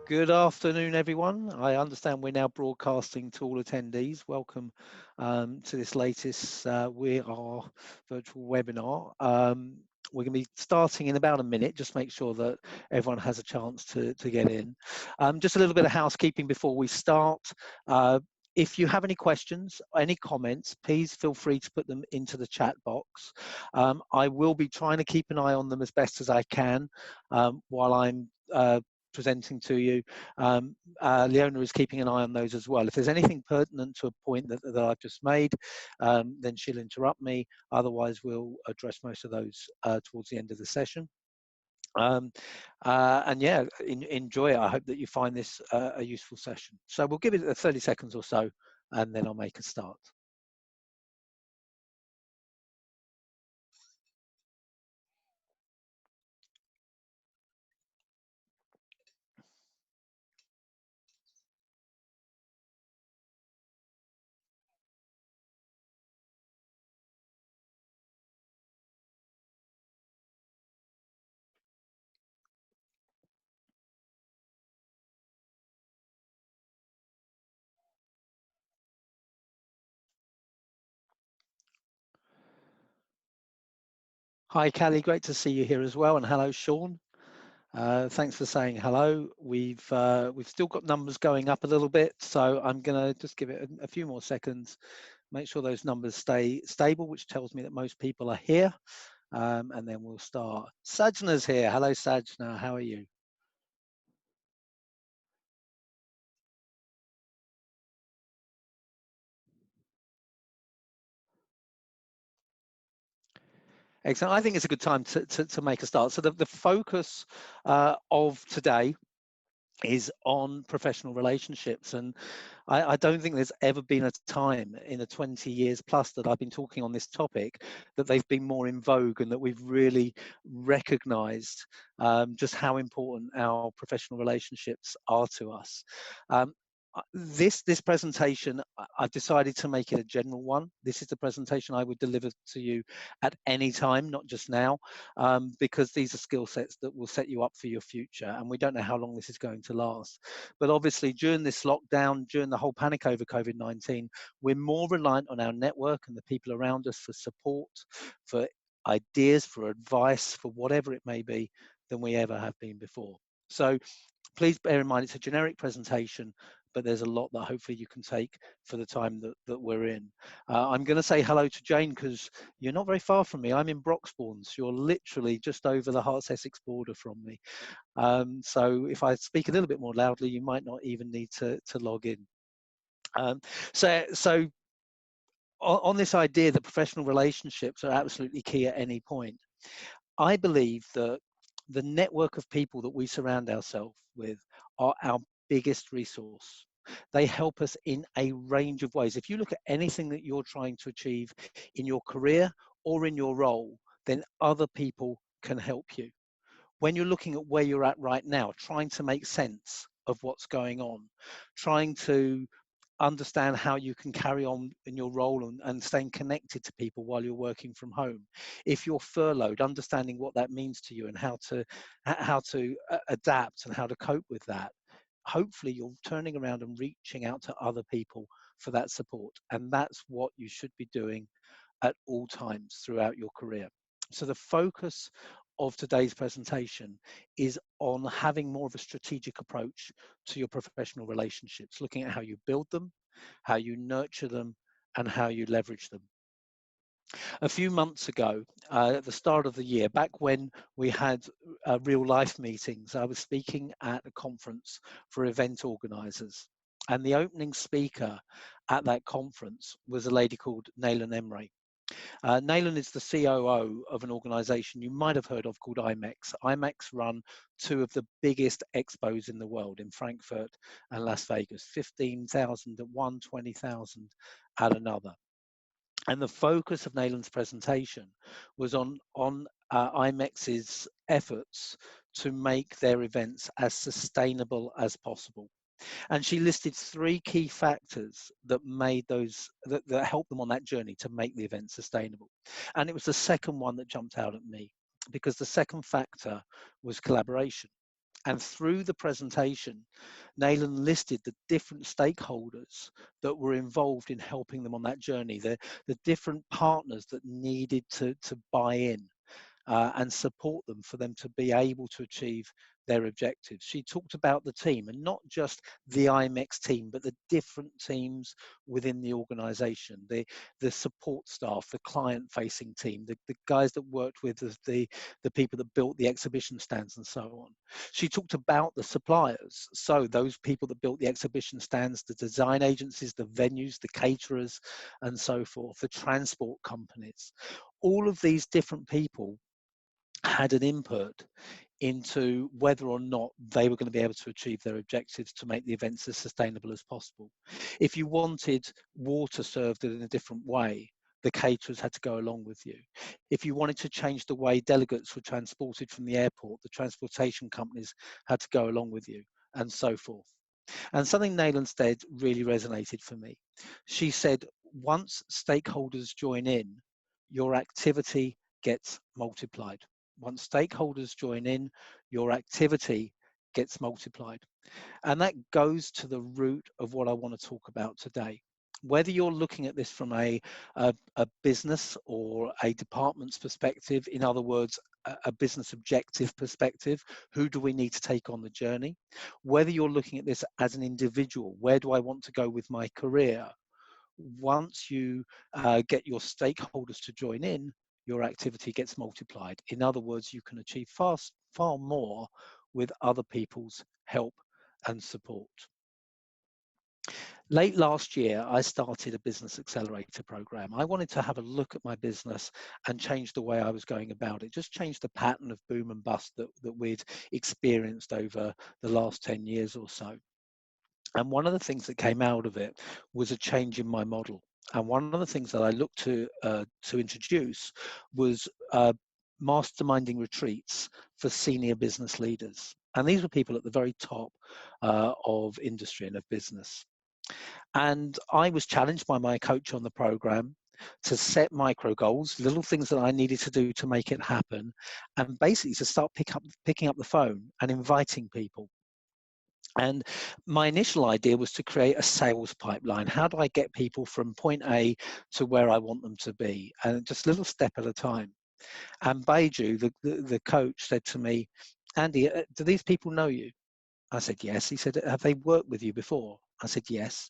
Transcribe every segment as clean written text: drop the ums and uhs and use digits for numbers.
Good afternoon, everyone. I understand we're now broadcasting to all attendees. Welcome to this latest We Are virtual webinar. We're going to be starting in about a minute. Just make sure that everyone has a chance to get in. Just a little bit of housekeeping before we start. If you have any questions, any comments, please feel free to put them into the chat box. I will be trying to keep an eye on them as best as I can while I'm presenting to you. Leona is keeping an eye on those as well. If there's anything pertinent to a point that I've just made, then she'll interrupt me. Otherwise, we'll address most of those towards the end of the session. And yeah, enjoy it. I hope that you find this a useful session. So we'll give it 30 seconds or so, and then I'll make a start. Hi, Callie. Great to see you here as well. And hello, Sean. Thanks for saying hello. We've still got numbers going up a little bit, so I'm going to just give it a few more seconds, make sure those numbers stay stable, which tells me that most people are here, and then we'll start. Sajna's here. Hello, Sajna. How are you? Excellent. I think it's a good time to make a start. So the focus of today is on professional relationships, and I don't think there's ever been a time in the 20 years plus that I've been talking on this topic that they've been more in vogue, and that we've really recognized just how important our professional relationships are to us. This presentation, I've decided to make it a general one. This is the presentation I would deliver to you at any time, not just now, because these are skill sets that will set you up for your future, and we don't know how long this is going to last. But obviously, during this lockdown, during the whole panic over COVID-19, we're more reliant on our network and the people around us for support, for ideas, for advice, for whatever it may be, than we ever have been before. So please bear in mind it's a generic presentation, but there's a lot that hopefully you can take for the time that we're in. I'm going to say hello to Jane because you're not very far from me. I'm in Broxbourne, so you're literally just over the Herts-Essex border from me. So if I speak a little bit more loudly, you might not even need to log in. Um, so on this idea that professional relationships are absolutely key at any point, I believe that the network of people that we surround ourselves with are our biggest resource. They help us in a range of ways. If you look at anything that you're trying to achieve in your career or in your role, then other people can help you. When you're looking at where you're at right now, trying to make sense of what's going on, trying to understand how you can carry on in your role and staying connected to people while you're working from home. If you're furloughed, understanding what that means to you and how to adapt and how to cope with that. Hopefully you're turning around and reaching out to other people for that support, and that's what you should be doing at all times throughout your career. So the focus of today's presentation is on having more of a strategic approach to your professional relationships, looking at how you build them, how you nurture them, and how you leverage them. A few months ago, at the start of the year, back when we had real life meetings, I was speaking at a conference for event organizers. And the opening speaker at that conference was a lady called Naylan Emre. Naylan is the COO of an organization you might have heard of called IMEX. IMEX run two of the biggest expos in the world in Frankfurt and Las Vegas, 15,000 at one, 20,000 at another. And the focus of Naylan's presentation was on IMEX's efforts to make their events as sustainable as possible. And she listed three key factors that made those that helped them on that journey to make the event sustainable. And it was the second one that jumped out at me, because the second factor was collaboration. And through the presentation, Nayland listed the different stakeholders that were involved in helping them on that journey, the different partners that needed to buy in and support them for them to be able to achieve their objectives. She talked about the team, and not just the IMEX team, but the different teams within the organization, the support staff, the client-facing team, the guys that worked with the people that built the exhibition stands and so on. She talked about the suppliers, so those people that built the exhibition stands, the design agencies, the venues, the caterers, and so forth, the transport companies. All of these different people had an input into whether or not they were going to be able to achieve their objectives to make the events as sustainable as possible. If you wanted water served in a different way, the caterers had to go along with you. If you wanted to change the way delegates were transported from the airport, the transportation companies had to go along with you, and so forth. And something Nayland said really resonated for me. She said, once stakeholders join in, your activity gets multiplied. Once stakeholders join in, your activity gets multiplied. And that goes to the root of what I want to talk about today. Whether you're looking at this from a business or a department's perspective, in other words, a business objective perspective, who do we need to take on the journey? Whether you're looking at this as an individual, where do I want to go with my career? Once you get your stakeholders to join in, your activity gets multiplied. In other words, you can achieve far more with other people's help and support. Late last year, I started a business accelerator program. I wanted to have a look at my business and change the way I was going about it, just change the pattern of boom and bust that we'd experienced over the last 10 years or so. And one of the things that came out of it was a change in my model. And one of the things that I looked to introduce was masterminding retreats for senior business leaders. And these were people at the very top of industry and of business. And I was challenged by my coach on the program to set micro goals, little things that I needed to do to make it happen, and basically to start picking up the phone and inviting people. And my initial idea was to create a sales pipeline. How do I get people from point A to where I want them to be? And just a little step at a time. And Baiju, the coach, said to me, Andy, do these people know you? I said, yes. He said, have they worked with you before? I said, yes.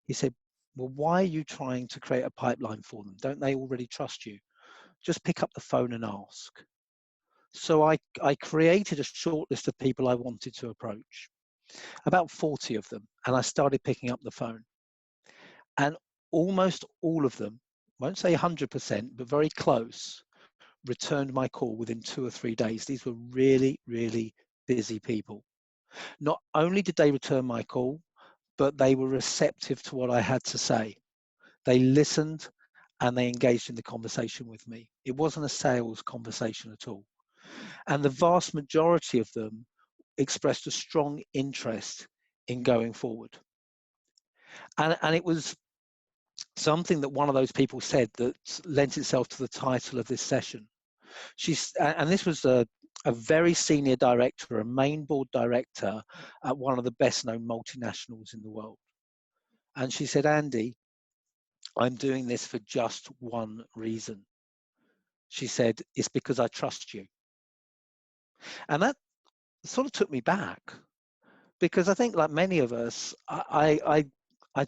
He said, well, why are you trying to create a pipeline for them? Don't they already trust you? Just pick up the phone and ask. So I created a short list of people I wanted to approach, about 40 of them, and I started picking up the phone. And almost all of them, won't say 100%, but very close, returned my call within 2 or 3 days. These were really, really busy people. Not only did they return my call, but they were receptive to what I had to say. They listened and they engaged in the conversation with me. It wasn't a sales conversation at all. And the vast majority of them expressed a strong interest in going forward. And it was something that one of those people said that lent itself to the title of this session. And this was a very senior director, a main board director at one of the best known multinationals in the world. And she said, Andy, I'm doing this for just one reason. She said, it's because I trust you. And that sort of took me back, because I think, like many of us, I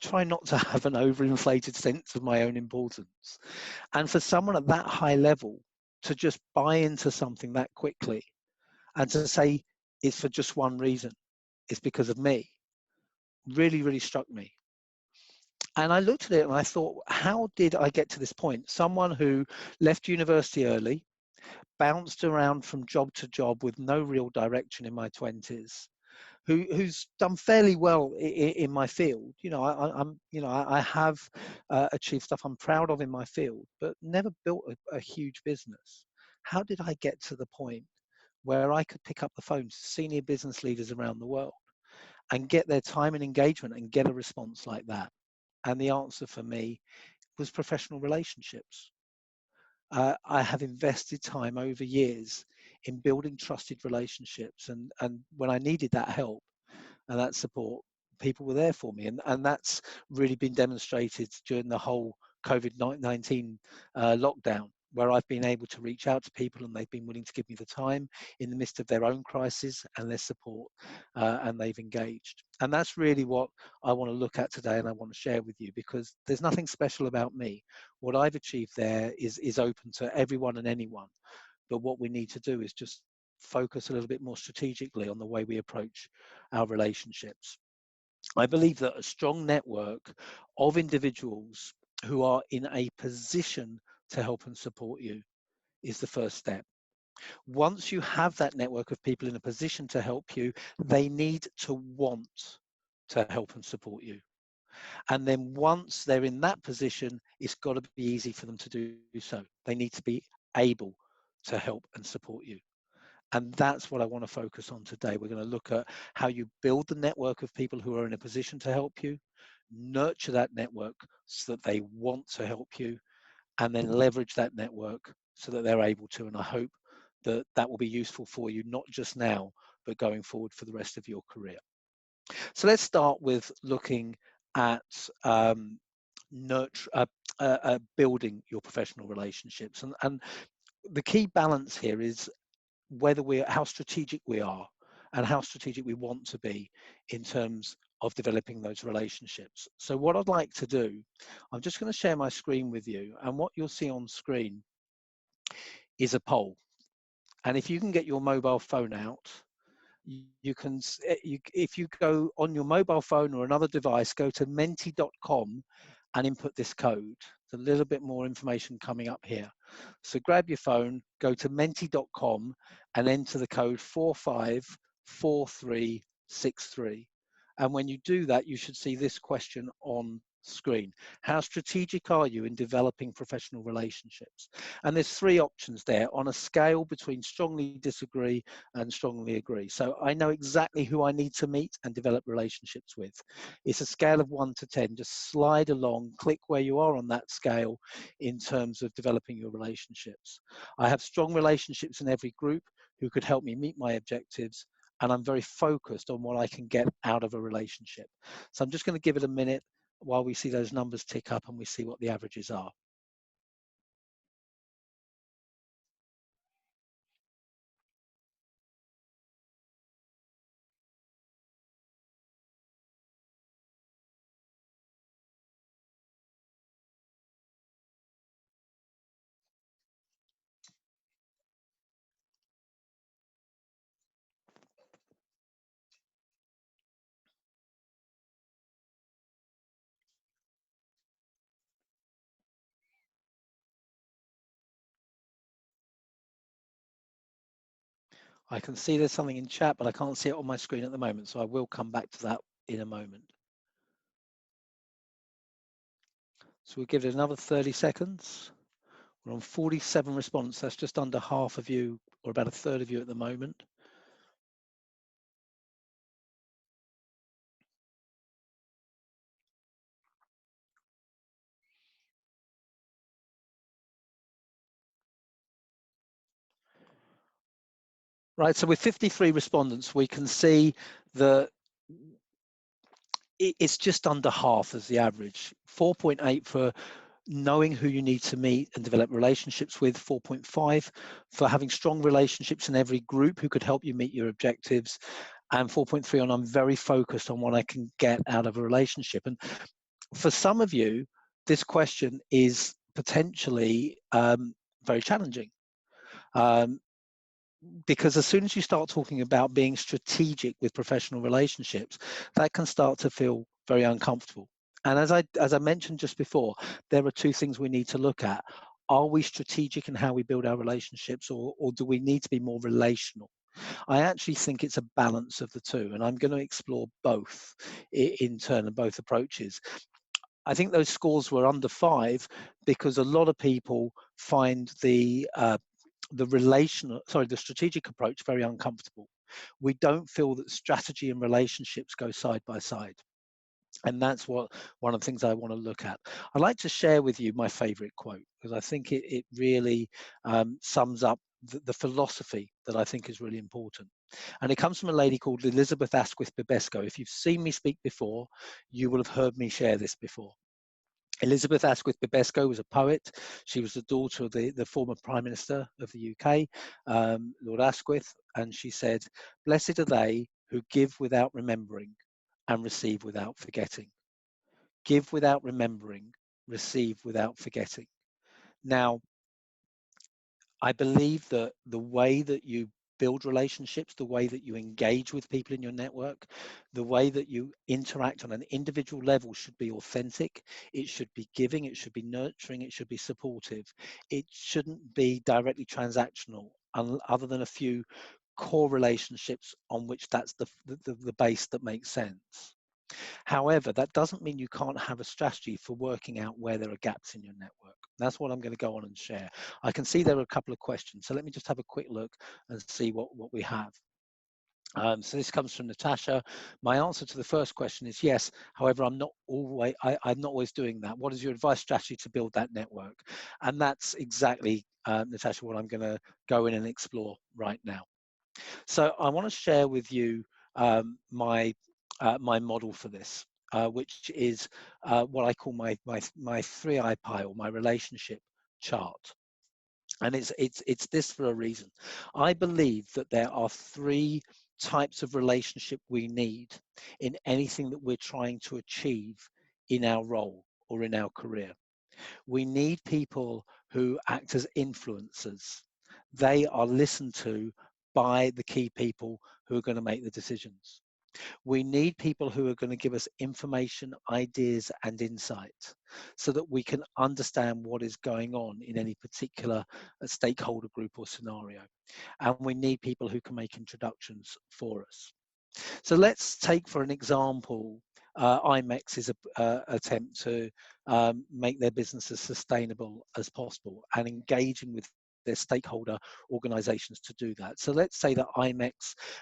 try not to have an overinflated sense of my own importance. And for someone at that high level to just buy into something that quickly and to say it's for just one reason, it's because of me, really, really struck me. And I looked at it and I thought, how did I get to this point? Someone who left university early, bounced around from job to job with no real direction in my 20s, who's done fairly well in my field. You know, I have achieved stuff I'm proud of in my field, but never built a huge business. How did I get to the point where I could pick up the phone to senior business leaders around the world and get their time and engagement and get a response like that? And the answer for me was professional relationships. I have invested time over years in building trusted relationships. And when I needed that help and that support, people were there for me. And that's really been demonstrated during the whole COVID-19 lockdown, where I've been able to reach out to people and they've been willing to give me the time in the midst of their own crisis and their support, and they've engaged. And that's really what I want to look at today and I want to share with you, because there's nothing special about me. What I've achieved there is open to everyone and anyone. But what we need to do is just focus a little bit more strategically on the way we approach our relationships. I believe that a strong network of individuals who are in a position to help and support you is the first step. Once you have that network of people in a position to help you, they need to want to help and support you. And then once they're in that position, it's got to be easy for them to do so. They need to be able to help and support you. And that's what I want to focus on today. We're going to look at how you build the network of people who are in a position to help you, nurture that network so that they want to help you, and then leverage that network so that they're able to. And I hope that that will be useful for you, not just now, but going forward for the rest of your career. So let's start with looking at building your professional relationships. And the key balance here is how strategic we are and how strategic we want to be in terms of developing those relationships. So what I'd like to do, I'm just going to share my screen with you, and what you'll see on screen is a poll. And if you can get your mobile phone out, if you go on your mobile phone or another device, go to menti.com and input this code. There's a little bit more information coming up here. So grab your phone, go to menti.com and enter the code 454363. And when you do that, you should see this question on screen. How strategic are you in developing professional relationships? And there's three options there on a scale between strongly disagree and strongly agree. So I know exactly who I need to meet and develop relationships with. It's a scale of 1 to 10. Just slide along, click where you are on that scale in terms of developing your relationships. I have strong relationships in every group who could help me meet my objectives, and I'm very focused on what I can get out of a relationship. So I'm just going to give it a minute while we see those numbers tick up and we see what the averages are. I can see there's something in chat, but I can't see it on my screen at the moment, so I will come back to that in a moment. So we'll give it another 30 seconds. We're on 47 response. That's just under half of you, or about a third of you at the moment. Right, so with 53 respondents, we can see that it's just under half as the average. 4.8 for knowing who you need to meet and develop relationships with, 4.5 for having strong relationships in every group who could help you meet your objectives, and 4.3 on I'm very focused on what I can get out of a relationship. And for some of you, this question is potentially very challenging. Because as soon as you start talking about being strategic with professional relationships, that can start to feel very uncomfortable. And as I mentioned just before, there are two things we need to look at. Are we strategic in how we build our relationships, or do we need to be more relational? I actually think it's a balance of the two, and I'm going to explore both in turn and both approaches. I think those scores were under 5 because a lot of people find the strategic approach very uncomfortable. We don't feel that strategy and relationships go side by side. And that's one of the things I want to look at. I'd like to share with you my favorite quote, because I think it really sums up the philosophy that I think is really important. And it comes from a lady called Elizabeth Asquith Bibesco. If you've seen me speak before, you will have heard me share this before. Elizabeth Asquith Bibesco was a poet. She was the daughter of the former Prime Minister of the UK, Lord Asquith, and she said, "Blessed are they who give without remembering and receive without forgetting." Give without remembering, receive without forgetting. Now, I believe that the way that you build relationships, the way that you engage with people in your network, the way that you interact on an individual level should be authentic. It should be giving, it should be nurturing, it should be supportive. It shouldn't be directly transactional, other than a few core relationships on which that's the base that makes sense. However, that doesn't mean you can't have a strategy for working out where there are gaps in your network. That's what I'm going to go on and share. I can see there are a couple of questions, so let me just have a quick look and see what we have. So this comes from Natasha. My answer to the first question is yes. However, I'm not always doing that. What is your advice strategy to build that network? And that's exactly, Natasha, what I'm going to go in and explore right now. So I want to share with you my model for this, which is what I call my 3i pie, or my relationship chart. And it's this for a reason. I believe that there are 3 types of relationship we need in anything that we're trying to achieve in our role or in our career. We need people who act as influencers. They are listened to by the key people who are going to make the decisions. We need people who are going to give us information, ideas, and insight so that we can understand what is going on in any particular stakeholder group or scenario. And we need people who can make introductions for us. So let's take, for an example, IMEX's attempt to make their business as sustainable as possible and engaging with their stakeholder organizations to do that. So let's say that IMEX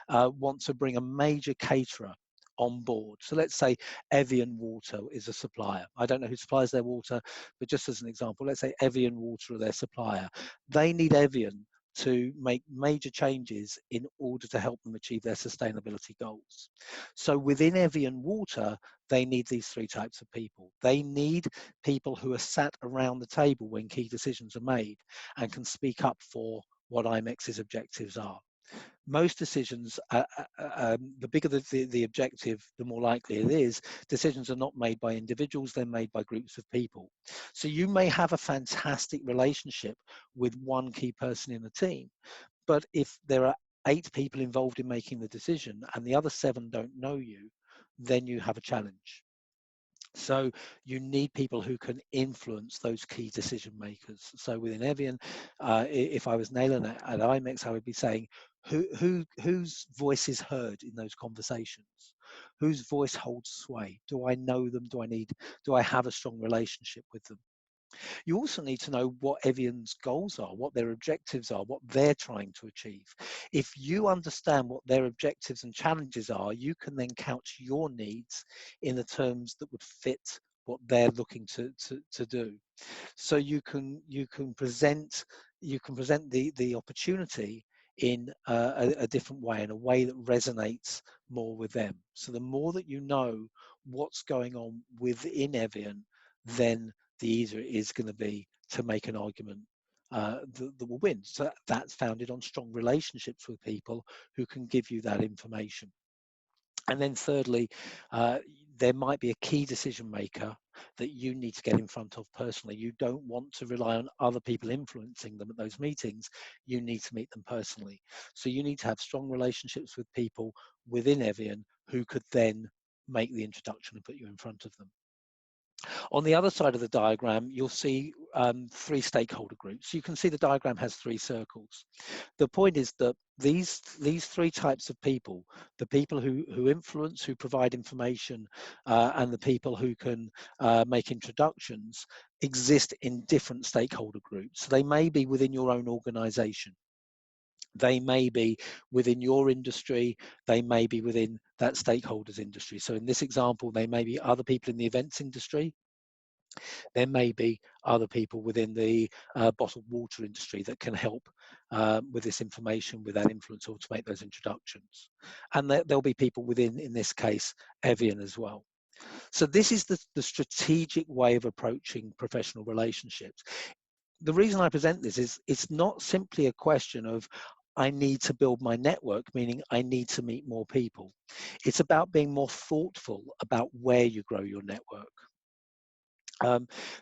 want to bring a major caterer on board. So let's say Evian Water is a supplier. I don't know who supplies their water, but just as an example, let's say Evian Water are their supplier. They need Evian to make major changes in order to help them achieve their sustainability goals. So within Evian Water, they need these 3 types of people. They need people who are sat around the table when key decisions are made and can speak up for what IMEX's objectives are. Most decisions, the bigger the objective, the more likely it is, decisions are not made by individuals, they're made by groups of people. So you may have a fantastic relationship with one key person in the team, but if there are 8 people involved in making the decision and the other 7 don't know you, then you have a challenge. So you need people who can influence those key decision makers. So within Evian, if I was nailing it at IMEX, I would be saying, whose voice is heard in those conversations? Whose voice holds sway? Do I know them? Do I have a strong relationship with them? You also need to know what Evian's goals are, what their objectives are, what they're trying to achieve. If you understand what their objectives and challenges are, you can then couch your needs in the terms that would fit what they're looking to do. So you can present the opportunity in a different way, in a way that resonates more with them. So the more that you know what's going on within Evian, then the easier it is going to be to make an argument that will win. So that's founded on strong relationships with people who can give you that information. And then thirdly, there might be a key decision maker that you need to get in front of personally. You don't want to rely on other people influencing them at those meetings. You need to meet them personally. So you need to have strong relationships with people within Evian who could then make the introduction and put you in front of them. On the other side of the diagram, you'll see 3 stakeholder groups. You can see the diagram has 3 circles. The point is that these 3 types of people, the people who influence, who provide information, and the people who can make introductions, exist in different stakeholder groups. So they may be within your own organization. They may be within your industry, they may be within that stakeholder's industry. So in this example, they may be other people in the events industry, There may be other people within the bottled water industry that can help with this information, with that influence, or to make those introductions. And there'll be people within, in this case, Evian as well. So this is the strategic way of approaching professional relationships. The reason I present this is it's not simply a question of I need to build my network, meaning I need to meet more people. It's about being more thoughtful about where you grow your network.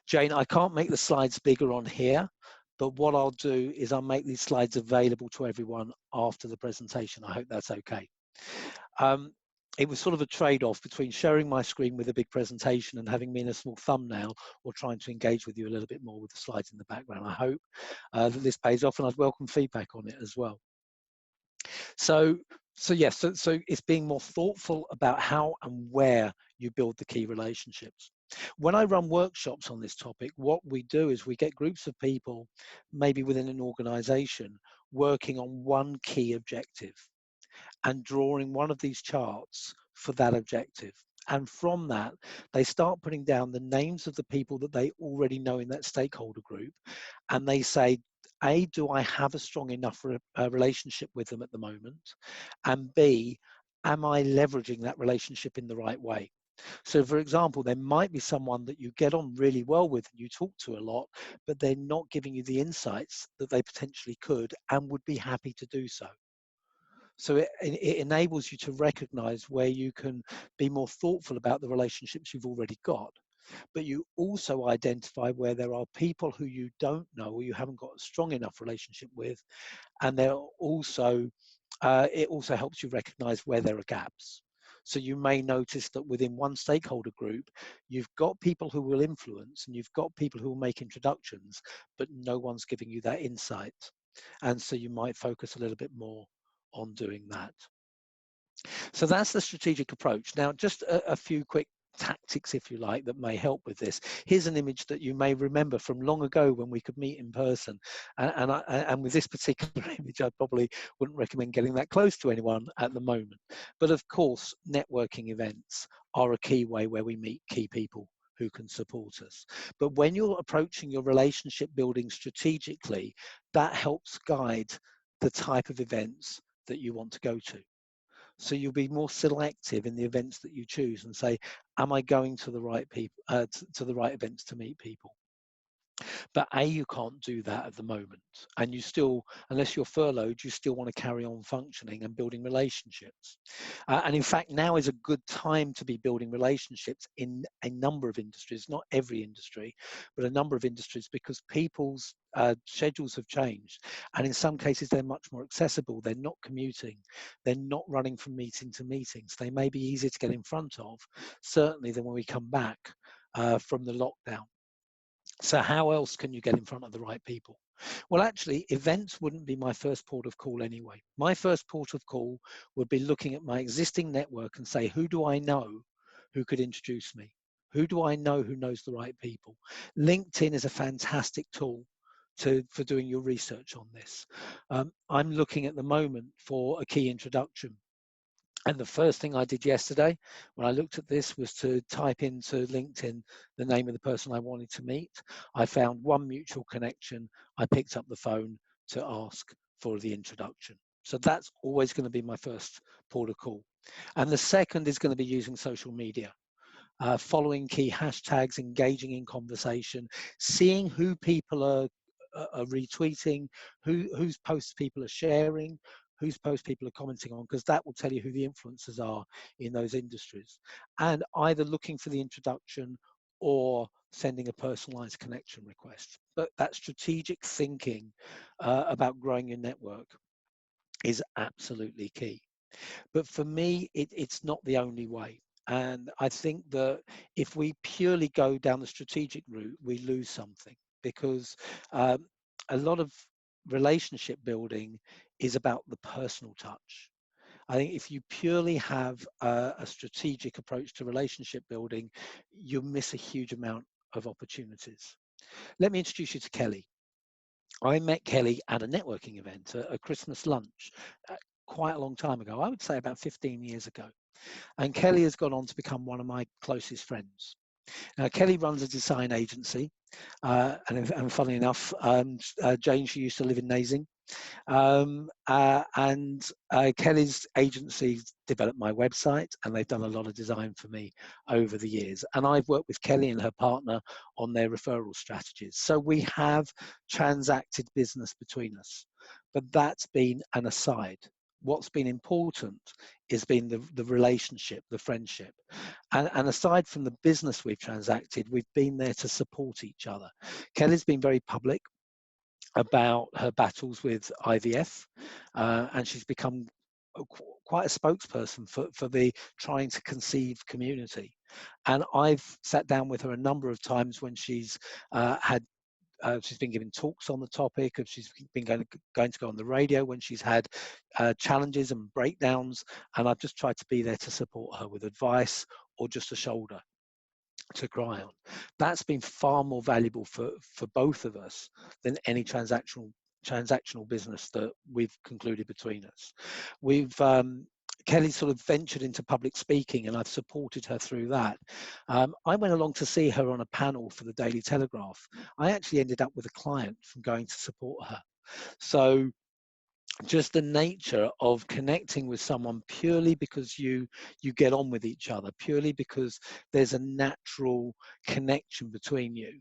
Jane, I can't make the slides bigger on here, but what I'll do is I'll make these slides available to everyone after the presentation. I hope that's okay. It was sort of a trade-off between sharing my screen with a big presentation and having me in a small thumbnail, or trying to engage with you a little bit more with the slides in the background. I hope that this pays off, and I'd welcome feedback on it as well. So yes, so it's being more thoughtful about how and where you build the key relationships. When I run workshops on this topic, what we do is we get groups of people, maybe within an organization, working on one key objective and drawing one of these charts for that objective. And from that, they start putting down the names of the people that they already know in that stakeholder group. And they say, A, do I have a strong enough relationship with them at the moment? And B, am I leveraging that relationship in the right way? So for example, there might be someone that you get on really well with and you talk to a lot, but they're not giving you the insights that they potentially could and would be happy to do so. So it enables you to recognize where you can be more thoughtful about the relationships you've already got. But you also identify where there are people who you don't know or you haven't got a strong enough relationship with. And they're also, it also helps you recognize where there are gaps. So you may notice that within one stakeholder group, you've got people who will influence and you've got people who will make introductions, but no one's giving you that insight. And so you might focus a little bit more on doing that. So that's the strategic approach. Now, just a few quick tactics, if you like, that may help with this. Here's an image that you may remember from long ago when we could meet in person. And with this particular image, I probably wouldn't recommend getting that close to anyone at the moment. But of course, networking events are a key way where we meet key people who can support us. But when you're approaching your relationship building strategically, that helps guide the type of events that you want to go to. So you'll be more selective in the events that you choose and say, am I going to the right people, to the right events to meet people? But A, you can't do that at the moment. And you still, unless you're furloughed, you still want to carry on functioning and building relationships. And in fact, now is a good time to be building relationships in a number of industries, not every industry, but a number of industries, because people's schedules have changed. And in some cases, they're much more accessible. They're not commuting. They're not running from meeting to meetings. They may be easier to get in front of, certainly than when we come back from the lockdown. So how else can you get in front of the right people? Well, actually, events wouldn't be my first port of call anyway. My first port of call would be looking at my existing network and say, who do I know who could introduce me? Who do I know who knows the right people? LinkedIn is a fantastic tool for doing your research on this. I'm looking at the moment for a key introduction. And the first thing I did yesterday when I looked at this was to type into LinkedIn the name of the person I wanted to meet. I found one mutual connection. I picked up the phone to ask for the introduction. So that's always going to be my first port of call. And the second is going to be using social media. Following key hashtags, engaging in conversation, seeing who people are retweeting, whose posts people are sharing, whose posts people are commenting on, because that will tell you who the influencers are in those industries. And either looking for the introduction or sending a personalized connection request. But that strategic thinking about growing your network is absolutely key. But for me, it's not the only way. And I think that if we purely go down the strategic route, we lose something, because a lot of relationship building is about the personal touch. I think if you purely have a strategic approach to relationship building, you miss a huge amount of opportunities. Let me introduce you to Kelly. I met Kelly at a networking event, a Christmas lunch, quite a long time ago. I would say about 15 years ago. And Kelly has gone on to become one of my closest friends. Now, Kelly runs a design agency, and funnily enough, Jane, she used to live in Nasing. And Kelly's agency developed my website, and they've done a lot of design for me over the years. And I've worked with Kelly and her partner on their referral strategies. So we have transacted business between us, but that's been an aside. What's been important has been the relationship, the friendship. And aside from the business we've transacted, we've been there to support each other. Kelly's been very public about her battles with IVF, and she's become quite a spokesperson for the trying to conceive community. And I've sat down with her a number of times when she's she's been giving talks on the topic, and she's been going to go on the radio when she's had challenges and breakdowns, and I've just tried to be there to support her with advice or just a shoulder to cry on. That's been far more valuable for both of us than any transactional business that we've concluded between us. We've Kelly sort of ventured into public speaking, and I've supported her through that. I went along to see her on a panel for the Daily Telegraph. I actually ended up with a client from going to support her. So just the nature of connecting with someone purely because you get on with each other, purely because there's a natural connection between you,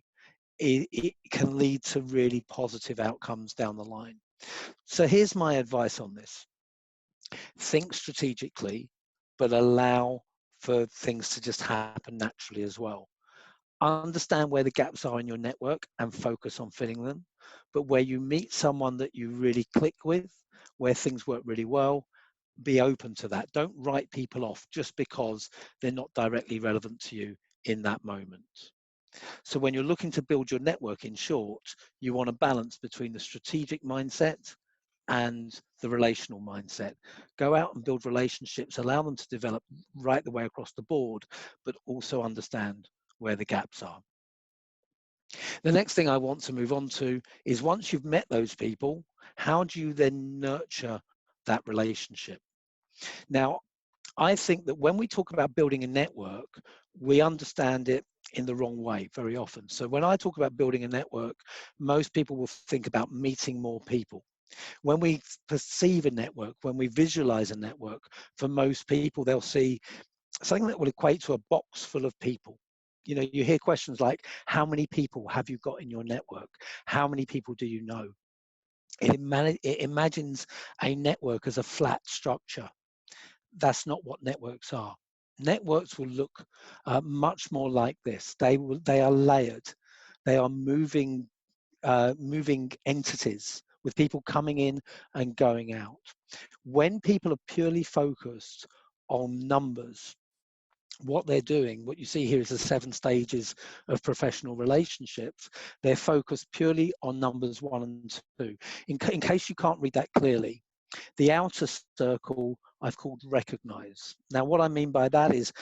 it can lead to really positive outcomes down the line. So here's my advice on this: think strategically, but allow for things to just happen naturally as well. Understand where the gaps are in your network and focus on filling them. But where you meet someone that you really click with, where things work really well, be open to that. Don't write people off just because they're not directly relevant to you in that moment. So when you're looking to build your network, in short, you want a balance between the strategic mindset and the relational mindset. Go out and build relationships, allow them to develop right the way across the board, but also understand where the gaps are. The next thing I want to move on to is, once you've met those people, how do you then nurture that relationship? Now, I think that when we talk about building a network, we understand it in the wrong way very often. So when I talk about building a network, most people will think about meeting more people. When we perceive a network, when we visualize a network, for most people, they'll see something that will equate to a box full of people. You know, you hear questions like, how many people have you got in your network? How many people do you know? It imagines a network as a flat structure. That's not what networks are. Networks will look much more like this. They are layered. They are moving entities with people coming in and going out. When people are purely focused on numbers, what they're doing, what you see here is the 7 stages of professional relationships. They're focused purely on numbers 1 and 2. In case you can't read that clearly, the outer circle I've called recognize. Now, what I mean by that is,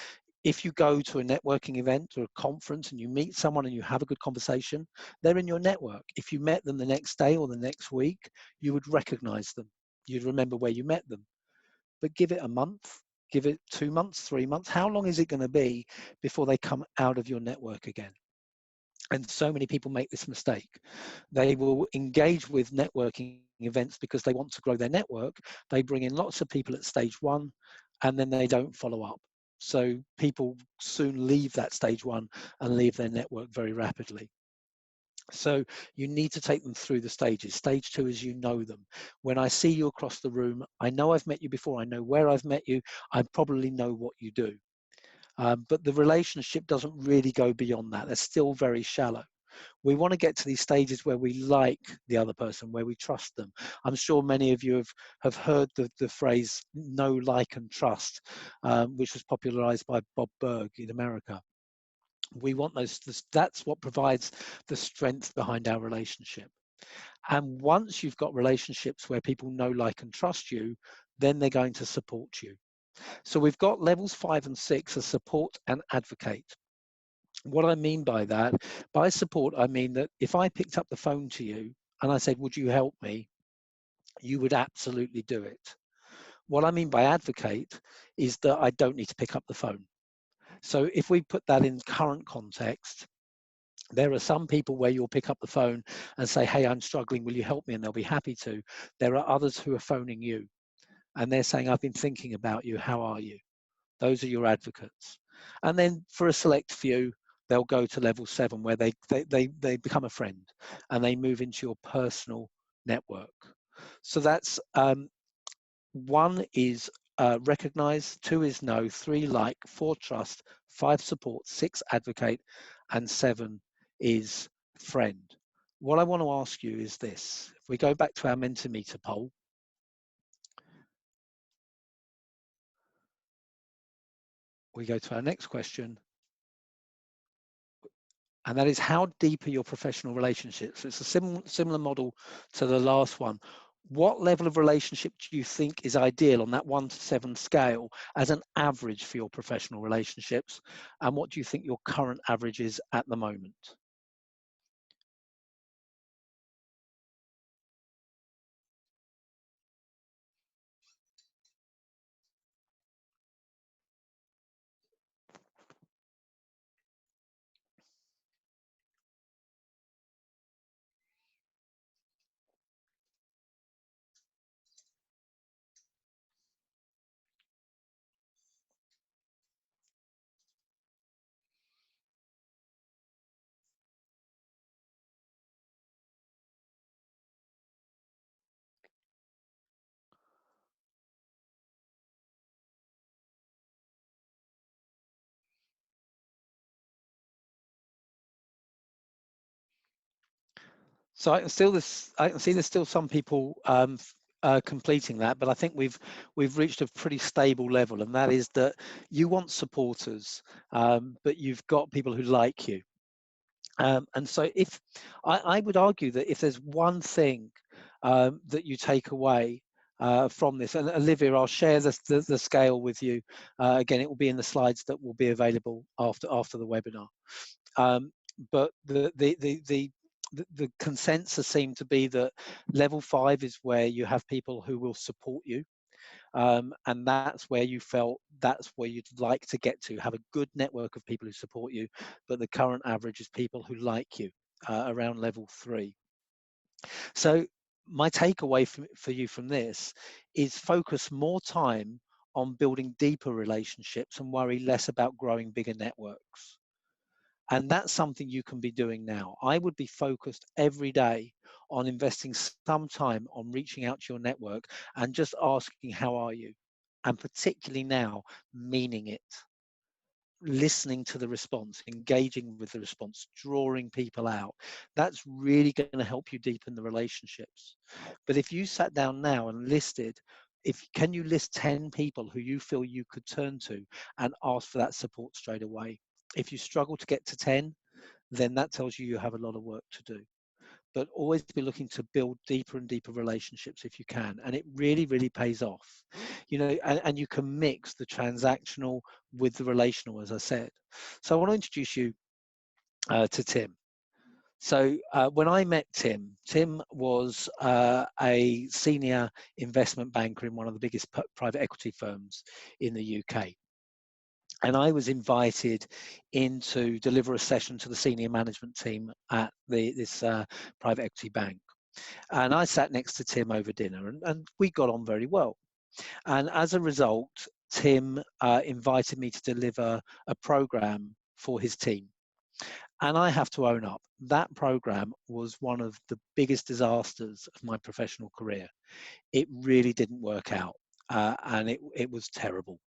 if you go to a networking event or a conference and you meet someone and you have a good conversation, they're in your network. If you met them the next day or the next week, you would recognize them. You'd remember where you met them. But give it a month, give it 2 months, 3 months. How long is it going to be before they come out of your network again? And so many people make this mistake. They will engage with networking events because they want to grow their network. They bring in lots of people at stage 1, and then they don't follow up. So people soon leave that stage 1 and leave their network very rapidly. So you need to take them through the stages. Stage 2 is, you know them. When I see you across the room, I know I've met you before, I know where I've met you, I probably know what you do. But the relationship doesn't really go beyond that. They're still very shallow. We want to get to these stages where we like the other person, where we trust them. I'm sure many of you have heard the phrase know, like, and trust, which was popularized by Bob Berg in America. We want those. That's what provides the strength behind our relationship. And once you've got relationships where people know, like, and trust you, then they're going to support you. So we've got levels 5 and 6 as support and advocate. What I mean by that, by support, I mean that if I picked up the phone to you and I said, would you help me? You would absolutely do it. What I mean by advocate is that I don't need to pick up the phone. So if we put that in current context, there are some people where you'll pick up the phone and say, hey, I'm struggling, will you help me? And they'll be happy to. There are others who are phoning you and they're saying, I've been thinking about you, how are you? Those are your advocates. And then for a select few, they'll go to level 7 where they become a friend and they move into your personal network. So that's 1 is recognize, 2 is know, 3 like, 4 trust, 5 support, 6 advocate, and 7 is friend. What I want to ask you is this. If we go back to our Mentimeter poll, we go to our next question, and that is, how deep are your professional relationships? It's a similar model to the last one. What level of relationship do you think is ideal on that 1 to 7 scale as an average for your professional relationships? And what do you think your current average is at the moment? So I can see there's still some people completing that, but I think we've reached a pretty stable level, and that is that you want supporters, but you've got people who like you. And so if I would argue that if there's one thing that you take away from this, and Olivia, I'll share the scale with you. Again, it will be in the slides that will be available after the webinar. But the consensus seemed to be that level 5 is where you have people who will support you. And that's where you felt that's where you'd like to get to, have a good network of people who support you, but the current average is people who like you, around level 3. So my takeaway for you from this is focus more time on building deeper relationships and worry less about growing bigger networks. And that's something you can be doing now. I would be focused every day on investing some time on reaching out to your network and just asking, how are you? And particularly now, meaning it, listening to the response, engaging with the response, drawing people out. That's really going to help you deepen the relationships. But if you sat down now and listed, can you list 10 people who you feel you could turn to and ask for that support straight away? If you struggle to get to 10, then that tells you have a lot of work to do. But always be looking to build deeper and deeper relationships if you can. And it really, really pays off. And you can mix the transactional with the relational, as I said. So I want to introduce you to Tim. So when I met Tim, Tim was a senior investment banker in one of the biggest private equity firms in the UK. And I was invited in to deliver a session to the senior management team at this private equity bank. And I sat next to Tim over dinner, and we got on very well. And as a result, Tim invited me to deliver a program for his team. And I have to own up, that program was one of the biggest disasters of my professional career. It really didn't work out, and it was terrible.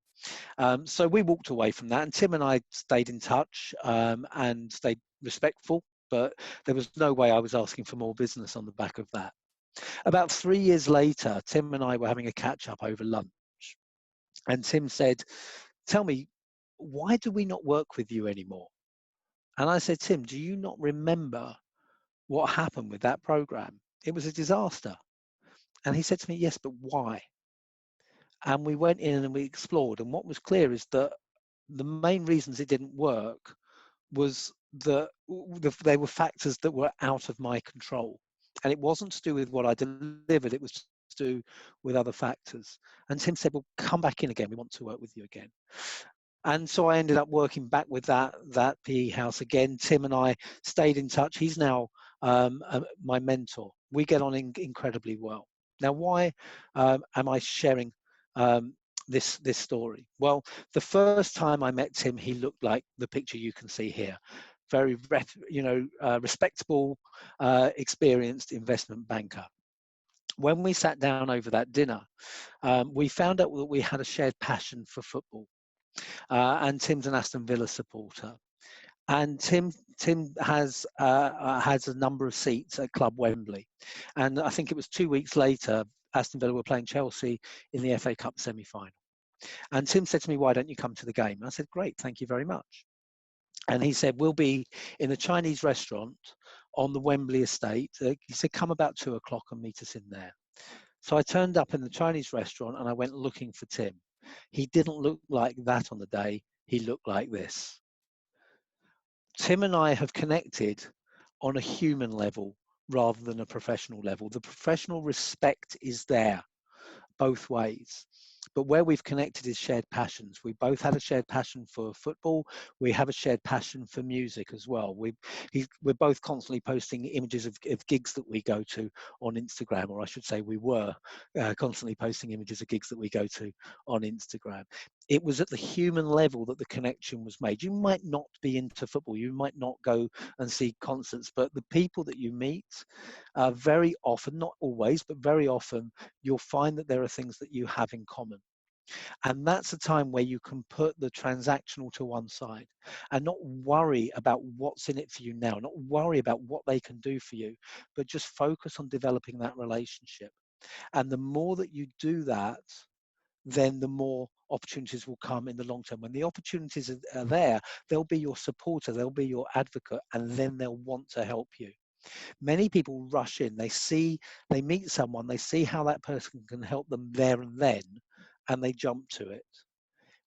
So we walked away from that, and Tim and I stayed in touch and stayed respectful, but there was no way I was asking for more business on the back of that. About 3 years later, Tim and I were having a catch up over lunch, and Tim said, tell me, why do we not work with you anymore? And I said, Tim, do you not remember what happened with that program? It was a disaster. And he said to me, yes, but why? And we went in and we explored, and what was clear is that the main reasons it didn't work was that there were factors that were out of my control, and it wasn't to do with what I delivered, it was to do with other factors. And Tim said, well, come back in again, we want to work with you again. And so I ended up working back with that PE house again. Tim and I stayed in touch. He's now my mentor. We get on incredibly well. Now, why am I sharing um, this story? Well, the first time I met Tim, he looked like the picture you can see here. Very, respectable, experienced investment banker. When we sat down over that dinner, we found out that we had a shared passion for football. And Tim's an Aston Villa supporter. And Tim has a number of seats at Club Wembley, and I think it was 2 weeks later, Aston Villa were playing Chelsea in the FA Cup semi-final. And Tim said to me, "Why don't you come to the game?" And I said, "Great, thank you very much." And he said, "We'll be in a Chinese restaurant on the Wembley estate." He said, "Come about 2 o'clock and meet us in there." So I turned up in the Chinese restaurant and I went looking for Tim. He didn't look like that on the day. He looked like this. Tim and I have connected on a human level rather than a professional level. The professional respect is there both ways. But where we've connected is shared passions. We both had a shared passion for football. We have a shared passion for music as well. We're both constantly posting images of gigs that we go to on Instagram, or I should say we were constantly posting images of gigs that we go to on Instagram. It was at the human level that the connection was made. You might not be into football. You might not go and see concerts, but the people that you meet, very often, not always, but very often, you'll find that there are things that you have in common. And that's a time where you can put the transactional to one side and not worry about what's in it for you now, not worry about what they can do for you, but just focus on developing that relationship. And the more that you do that, then the more opportunities will come in the long term. When the opportunities are there, they'll be your supporter, they'll be your advocate, and then they'll want to help you. Many people rush in, they meet someone, they see how that person can help them there and then, and they jump to it.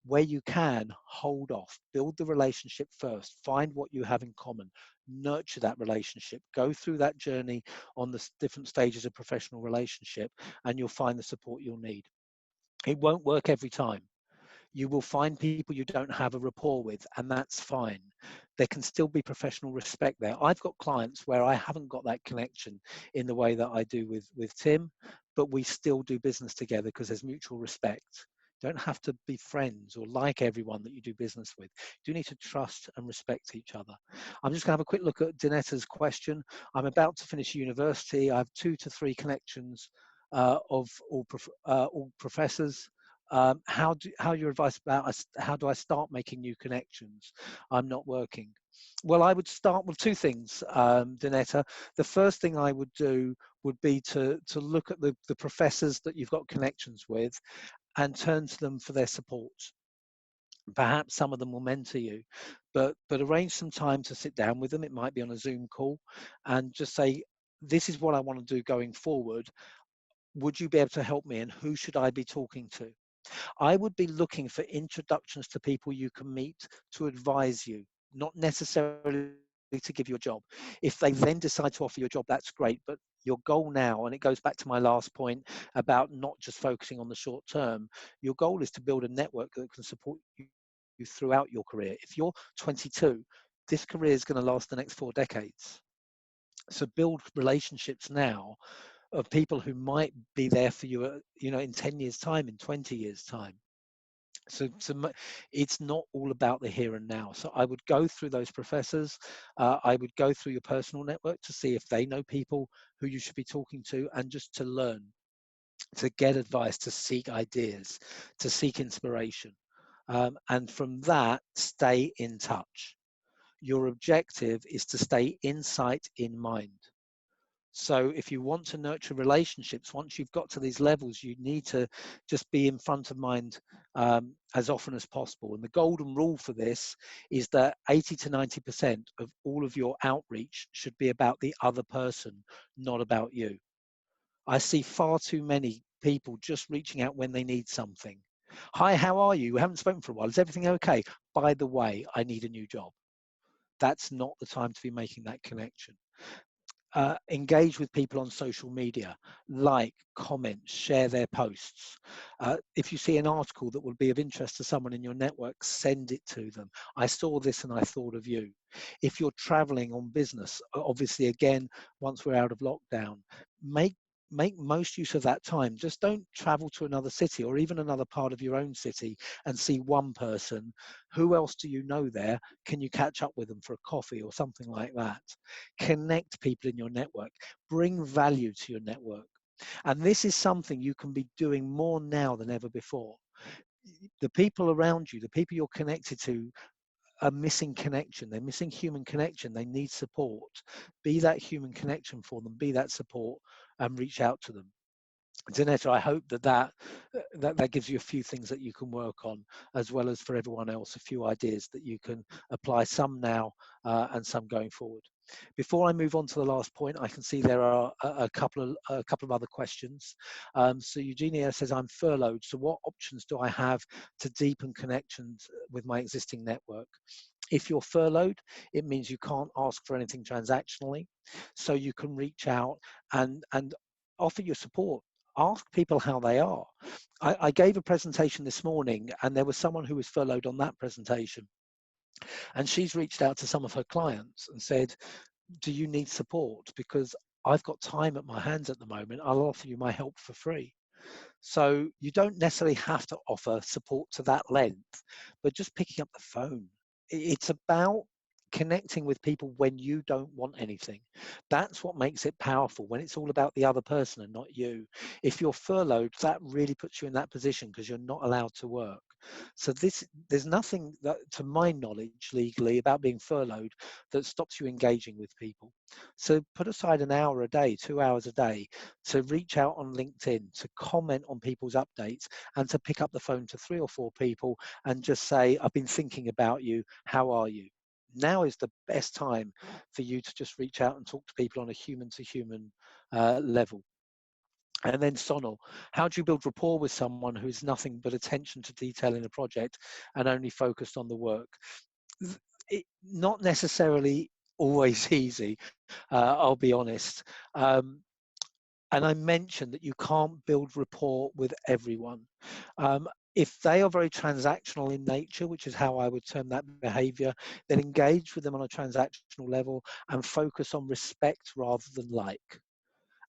Where you can, hold off, build the relationship first, find what you have in common, nurture that relationship, go through that journey on the different stages of professional relationship, and you'll find the support you'll need. It won't work every time. You will find people you don't have a rapport with, and that's fine. There can still be professional respect there. I've got clients where I haven't got that connection in the way that I do with Tim, but we still do business together because there's mutual respect. You don't have to be friends or like everyone that you do business with. You do need to trust and respect each other. I'm just going to have a quick look at Danetta's question. I'm about to finish university. I have 2 to 3 connections of all professors. How your advice about how do I start making new connections? I'm not working. Well, I would start with 2 things, Danetta. The first thing I would do would be to look at the professors that you've got connections with and turn to them for their support. Perhaps some of them will mentor you, but arrange some time to sit down with them. It might be on a Zoom call, and just say, "This is what I want to do going forward. Would you be able to help me? And who should I be talking to?" I would be looking for introductions to people you can meet to advise you, not necessarily to give you a job. If they then decide to offer you a job, that's great. But your goal now, and it goes back to my last point about not just focusing on the short term, your goal is to build a network that can support you throughout your career. If you're 22, this career is going to last the next 4 decades. So build relationships now of people who might be there for you, in 10 years' time, in 20 years' time. So it's not all about the here and now. So I would go through those professors. I would go through your personal network to see if they know people who you should be talking to, and just to learn, to get advice, to seek ideas, to seek inspiration. And from that, stay in touch. Your objective is to stay insight in mind. So if you want to nurture relationships, once you've got to these levels, you need to just be in front of mind as often as possible. And the golden rule for this is that 80 to 90% of all of your outreach should be about the other person, not about you. I see far too many people just reaching out when they need something. "Hi, how are you? We haven't spoken for a while. Is everything okay? By the way, I need a new job." That's not the time to be making that connection. engage with people on social media, like, comment, share their posts. If you see an article that will be of interest to someone in your network, send it to them. I saw this and I thought of you. If you're traveling on business, obviously, again, once we're out of lockdown, make most use of that time. Just don't travel to another city or even another part of your own city and see one person. Who else do you know there? Can you catch up with them for a coffee or something like that? Connect people in your network, bring value to your network. And this is something you can be doing more now than ever before. The people around you, the people you're connected to, are missing connection. They're missing human connection. They need support. Be that human connection for them, be that support, and reach out to them. Danetta, I hope that gives you a few things that you can work on, as well as for everyone else, a few ideas that you can apply, some now and some going forward. Before I move on to the last point, I can see there are a couple of other questions. So Eugenia says, I'm furloughed, so what options do I have to deepen connections with my existing network? If you're furloughed, it means you can't ask for anything transactionally, so you can reach out and offer your support. Ask people how they are. I gave a presentation this morning, and there was someone who was furloughed on that presentation, and she's reached out to some of her clients and said, do you need support? Because I've got time at my hands at the moment. I'll offer you my help for free. So you don't necessarily have to offer support to that length, but just picking up the phone. It's about connecting with people when you don't want anything. That's what makes it powerful, when it's all about the other person and not you. If you're furloughed, that really puts you in that position because you're not allowed to work. So there's nothing that, to my knowledge, legally about being furloughed that stops you engaging with people. So put aside an hour a day, 2 hours a day, to reach out on LinkedIn, to comment on people's updates, and to pick up the phone to 3 or 4 people and just say, I've been thinking about you, how are you? Now is the best time for you to just reach out and talk to people on a human-to-human level. And then Sonal, how do you build rapport with someone who's nothing but attention to detail in a project and only focused on the work? Not necessarily always easy, I'll be honest. And I mentioned that you can't build rapport with everyone. If they are very transactional in nature, which is how I would term that behavior, then engage with them on a transactional level and focus on respect rather than like.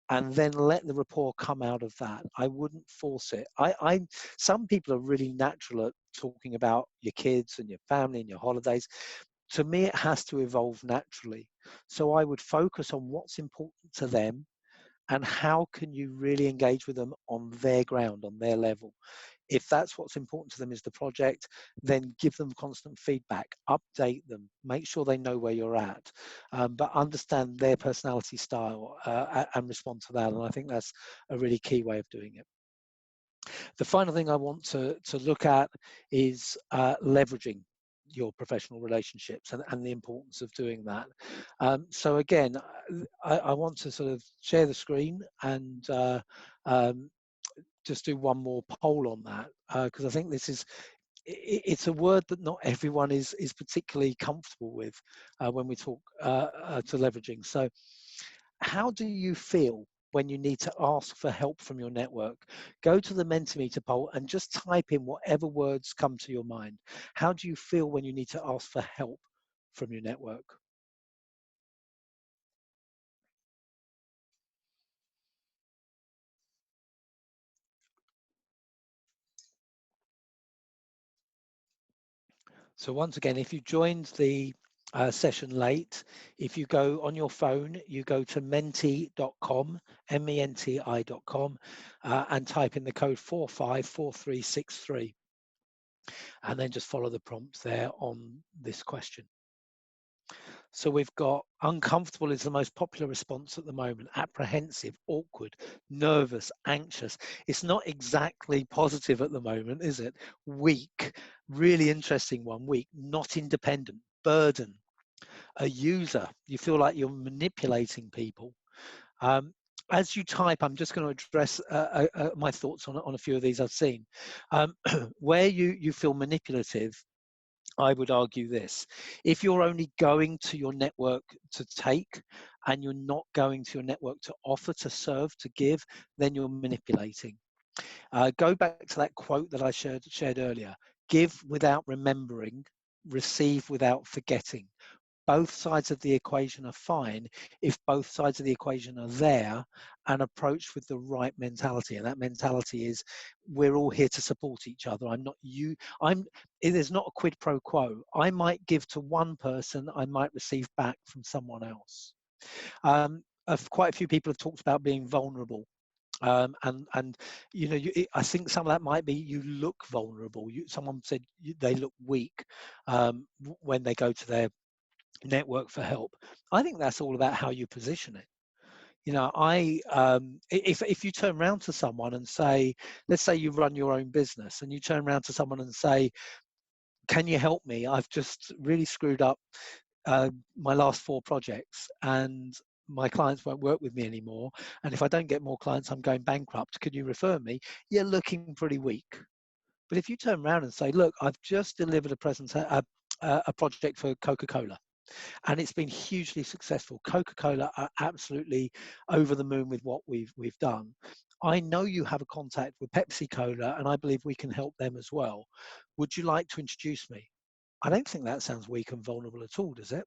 And then let the rapport come out of that. I wouldn't force it. Some people are really natural at talking about your kids and your family and your holidays. To me, it has to evolve naturally. So I would focus on what's important to them and how can you really engage with them on their ground, on their level. If that's what's important to them is the project, then give them constant feedback, update them, make sure they know where you're at, but understand their personality style and respond to that. And I think that's a really key way of doing it. The final thing I want to look at is leveraging your professional relationships and the importance of doing that. So again, I want to sort of share the screen and just do one more poll on that, because I think this is, it's a word that not everyone is particularly comfortable with when we talk to leveraging. So how do you feel when you need to ask for help from your network? Go to the Mentimeter poll and just type in whatever words come to your mind. How do you feel when you need to ask for help from your network? So once again, if you joined the session late, if you go on your phone, you go to menti.com, menti.com, and type in the code 454363, and then just follow the prompts there on this question. So we've got uncomfortable is the most popular response at the moment, apprehensive, awkward, nervous, anxious. It's not exactly positive at the moment, is it? Weak, really interesting one, weak, not independent, burden, a user. You feel like you're manipulating people. As you type, I'm just going to address my thoughts on a few of these I've seen. Where you feel manipulative, I would argue this: if you're only going to your network to take, and you're not going to your network to offer, to serve, to give, then you're manipulating. Go back to that quote that I shared earlier. Give without remembering, receive without forgetting. Both sides of the equation are fine if both sides of the equation are there and approached with the right mentality. And that mentality is, we're all here to support each other. I'm not you. There's not a quid pro quo. I might give to one person, I might receive back from someone else. Quite a few people have talked about being vulnerable. And you know, I think some of that might be you look vulnerable. Someone said they look weak when they go to their network for help. I think that's all about how you position it. You know, if you turn around to someone and say, let's say you run your own business, and you turn around to someone and say, can you help me? I've just really screwed up my last 4 projects, and my clients won't work with me anymore. And if I don't get more clients, I'm going bankrupt. Could you refer me? You're looking pretty weak. But if you turn around and say, look, I've just delivered a project for Coca-Cola, and it's been hugely successful. Coca-Cola are absolutely over the moon with what we've done. I know you have a contact with Pepsi Cola, and I believe we can help them as well. Would you like to introduce me? I don't think that sounds weak and vulnerable at all, does it?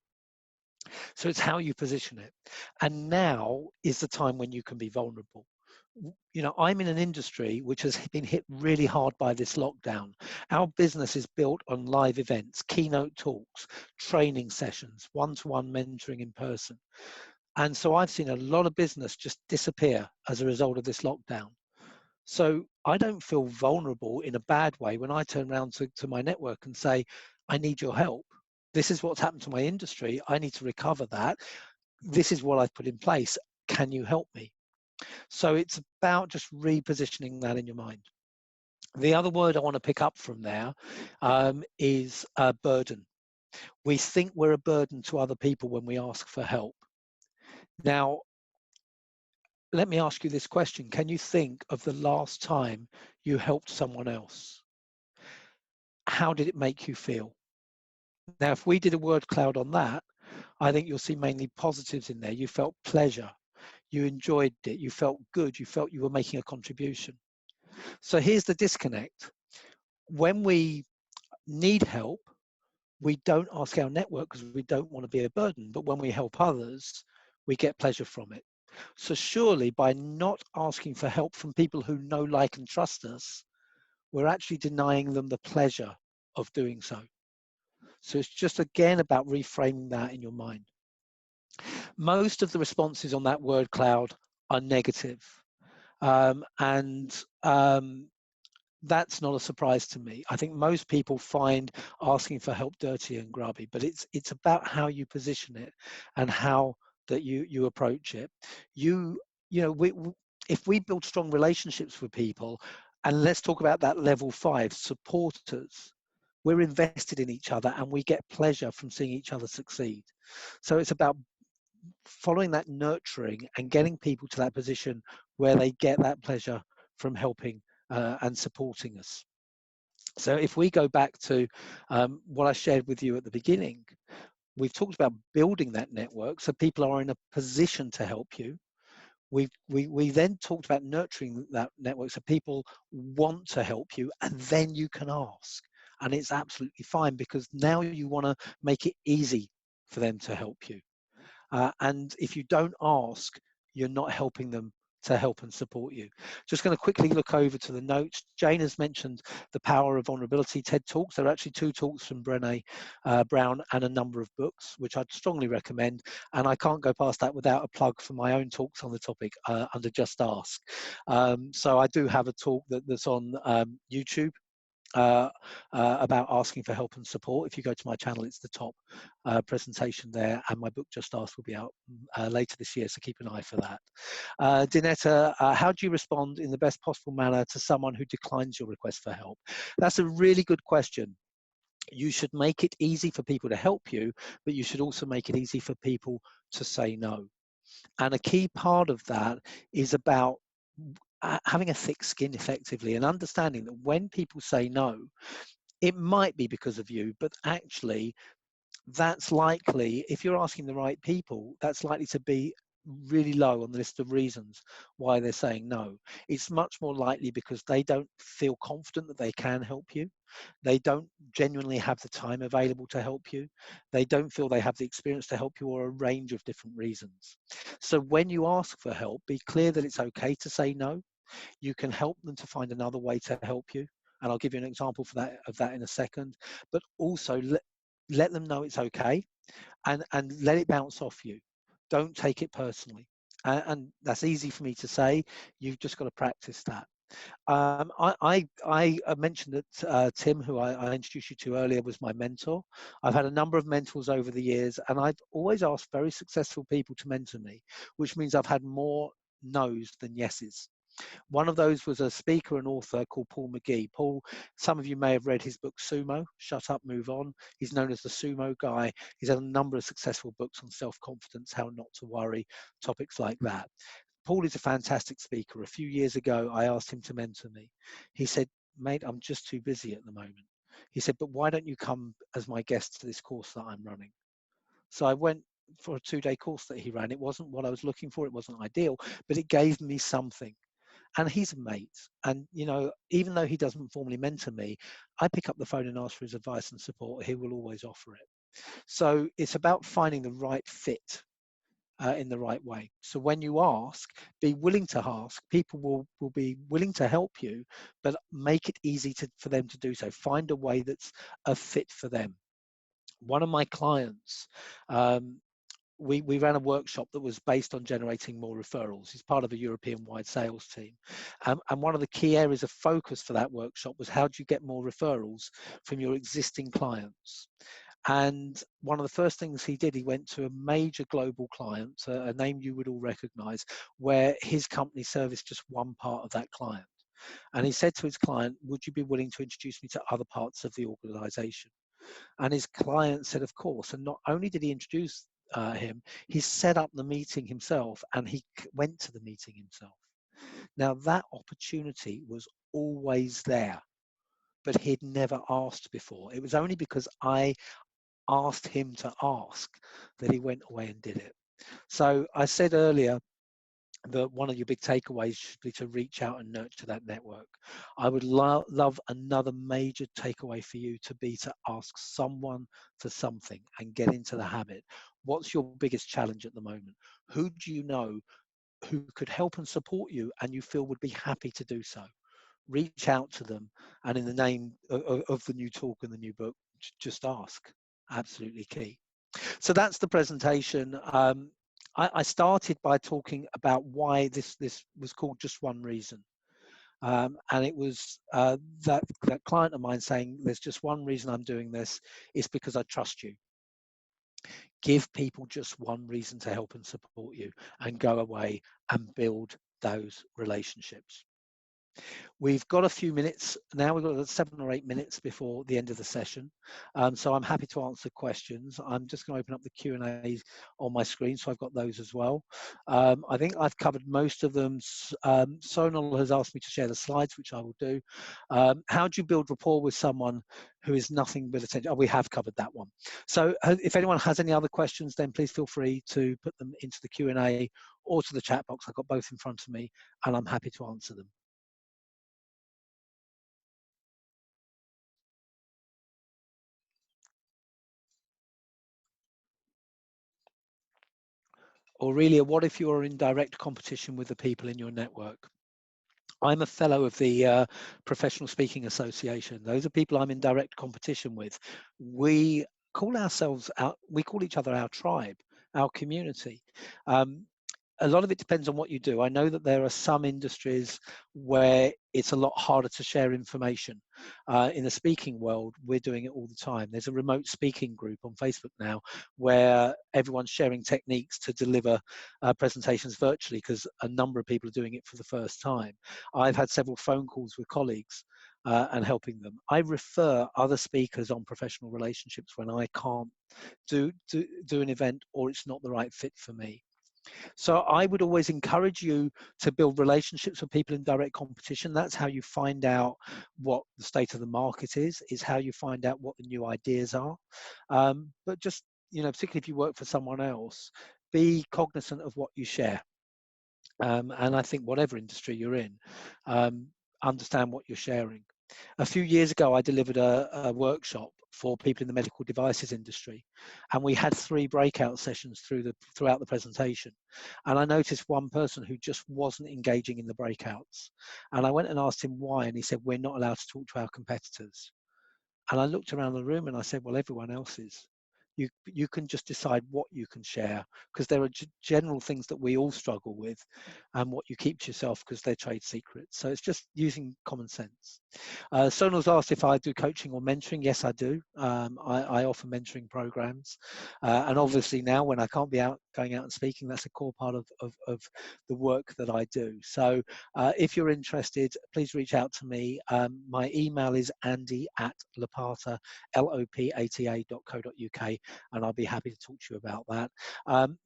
So it's how you position it. And now is the time when you can be vulnerable. You know, I'm in an industry which has been hit really hard by this lockdown. Our business is built on live events, keynote talks, training sessions, one-to-one mentoring in person. And so I've seen a lot of business just disappear as a result of this lockdown. So I don't feel vulnerable in a bad way when I turn around to my network and say, I need your help. This is what's happened to my industry. I need to recover that. This is what I've put in place. Can you help me? So it's about just repositioning that in your mind. The other word I want to pick up from there is burden. We think we're a burden to other people when we ask for help. Now, let me ask you this question. Can you think of the last time you helped someone else? How did it make you feel? Now, if we did a word cloud on that, I think you'll see mainly positives in there. You felt pleasure. You enjoyed it. You felt good. You felt you were making a contribution. So here's the disconnect. When we need help, we don't ask our network because we don't want to be a burden. But when we help others, we get pleasure from it. So surely by not asking for help from people who know, like, and trust us, we're actually denying them the pleasure of doing so. So it's just, again, about reframing that in your mind. Most of the responses on that word cloud are negative. That's not a surprise to me. I think most people find asking for help dirty and grubby, but it's about how you position it and how that you approach it. If we build strong relationships with people, and let's talk about that level 5, supporters, we're invested in each other and we get pleasure from seeing each other succeed. So it's about following that nurturing and getting people to that position where they get that pleasure from helping and supporting us. So if we go back to what I shared with you at the beginning, we've talked about building that network so people are in a position to help you. We then talked about nurturing that network so people want to help you, and then you can ask. And it's absolutely fine because now you want to make it easy for them to help you. And if you don't ask, you're not helping them to help and support you. Just going to quickly look over to the notes. Jane has mentioned the power of vulnerability TED Talks. There are actually 2 talks from Brené Brown and a number of books, which I'd strongly recommend. And I can't go past that without a plug for my own talks on the topic under Just Ask. So I do have a talk that's on YouTube about asking for help and support. If you go to my channel, it's the top presentation there, and my book Just Ask will be out later this year, so keep an eye for that. Dinetta, how do you respond in the best possible manner to someone who declines your request for help? That's a really good question. You should make it easy for people to help you, but you should also make it easy for people to say no. And a key part of that is about having a thick skin effectively and understanding that when people say no, it might be because of you, but actually that's likely, if you're asking the right people, that's likely to be really low on the list of reasons why they're saying no. It's much more likely because they don't feel confident that they can help you. They don't genuinely have the time available to help you. They don't feel they have the experience to help you, or a range of different reasons. So when you ask for help, be clear that it's okay to say no. You can help them to find another way to help you. And I'll give you an example for that of that in a second. But also let them know it's okay, and let it bounce off you. Don't take it personally. And that's easy for me to say. You've just got to practice that. I mentioned that Tim, who I introduced you to earlier, was my mentor. I've had a number of mentors over the years, and I've always asked very successful people to mentor me, which means I've had more no's than yeses. One of those was a speaker and author called Paul McGee. Paul, some of you may have read his book Sumo, Shut Up, Move On. He's known as the Sumo Guy. He's had a number of successful books on self-confidence, how not to worry, topics like that. Paul is a fantastic speaker. A few years ago, I asked him to mentor me. He said, mate, I'm just too busy at the moment. He said, but why don't you come as my guest to this course that I'm running? So I went for a 2-day course that he ran. It wasn't what I was looking for. It wasn't ideal, but it gave me something. And he's a mate. And, you know, even though he doesn't formally mentor me, I pick up the phone and ask for his advice and support. He will always offer it. So it's about finding the right fit in the right way. So when you ask, be willing to ask. People will be willing to help you, but make it easy for them to do so. Find a way that's a fit for them. One of my clients, we ran a workshop that was based on generating more referrals. He's part of a European-wide sales team. And one of the key areas of focus for that workshop was, how do you get more referrals from your existing clients? And one of the first things he did, he went to a major global client, a name you would all recognize, where his company serviced just one part of that client. And he said to his client, would you be willing to introduce me to other parts of the organization? And his client said, of course. And not only did he introduce him, he set up the meeting himself, and he went to the meeting himself. Now, that opportunity was always there, but he'd never asked before. It was only because I asked him to ask that he went away and did it. So I said earlier that one of your big takeaways should be to reach out and nurture that network. I would love another major takeaway for you to be to ask someone for something and get into the habit. What's your biggest challenge at the moment? Who do you know who could help and support you and you feel would be happy to do so? Reach out to them, and in the name of the new talk and the new book, just ask. Absolutely key. So that's the presentation. I started by talking about why this was called Just One Reason. And it was that client of mine saying, there's just one reason I'm doing this, it's because I trust you. Give people just one reason to help and support you, and go away and build those relationships. We've got a few minutes now. We've got 7 or 8 minutes before the end of the session. So I'm happy to answer questions. I'm just going to open up the Q&A on my screen, so I've got those as well. I think I've covered most of them. Sonal has asked me to share the slides, which I will do. How do you build rapport with someone who is nothing but attention? Oh, we have covered that one. So if anyone has any other questions, then please feel free to put them into the Q&A or to the chat box. I've got both in front of me, and I'm happy to answer them. Aurelia, what if you are in direct competition with the people in your network? I'm a fellow of the Professional Speaking Association. Those are people I'm in direct competition with. We call each other our tribe, our community. A lot of it depends on what you do. I know that there are some industries where it's a lot harder to share information. In the speaking world, we're doing it all the time. There's a remote speaking group on Facebook now where everyone's sharing techniques to deliver presentations virtually, because a number of people are doing it for the first time. I've had several phone calls with colleagues and helping them. I refer other speakers on professional relationships when I can't do an event, or it's not the right fit for me. So I would always encourage you to build relationships with people in direct competition. That's how you find out what the state of the market is how you find out what the new ideas are. But just, particularly if you work for someone else, be cognizant of what you share. And I think whatever industry you're in, understand what you're sharing. A few years ago, I delivered a workshop for people in the medical devices industry, and we had 3 breakout sessions throughout the presentation. And I noticed one person who just wasn't engaging in the breakouts. And I went and asked him why, and he said, "We're not allowed to talk to our competitors." And I looked around the room and I said, "Well, everyone else is. You can just decide what you can share, because there are general things that we all struggle with, and what you keep to yourself because they're trade secrets." So it's just using common sense. Sonal's asked if I do coaching or mentoring. Yes, I do. I offer mentoring programs, and obviously now when I can't be going out and speaking, that's a core part of the work that I do. So if you're interested, please reach out to me. My email is andy@lopata, lopata.co.uk, and I'll be happy to talk to you about that.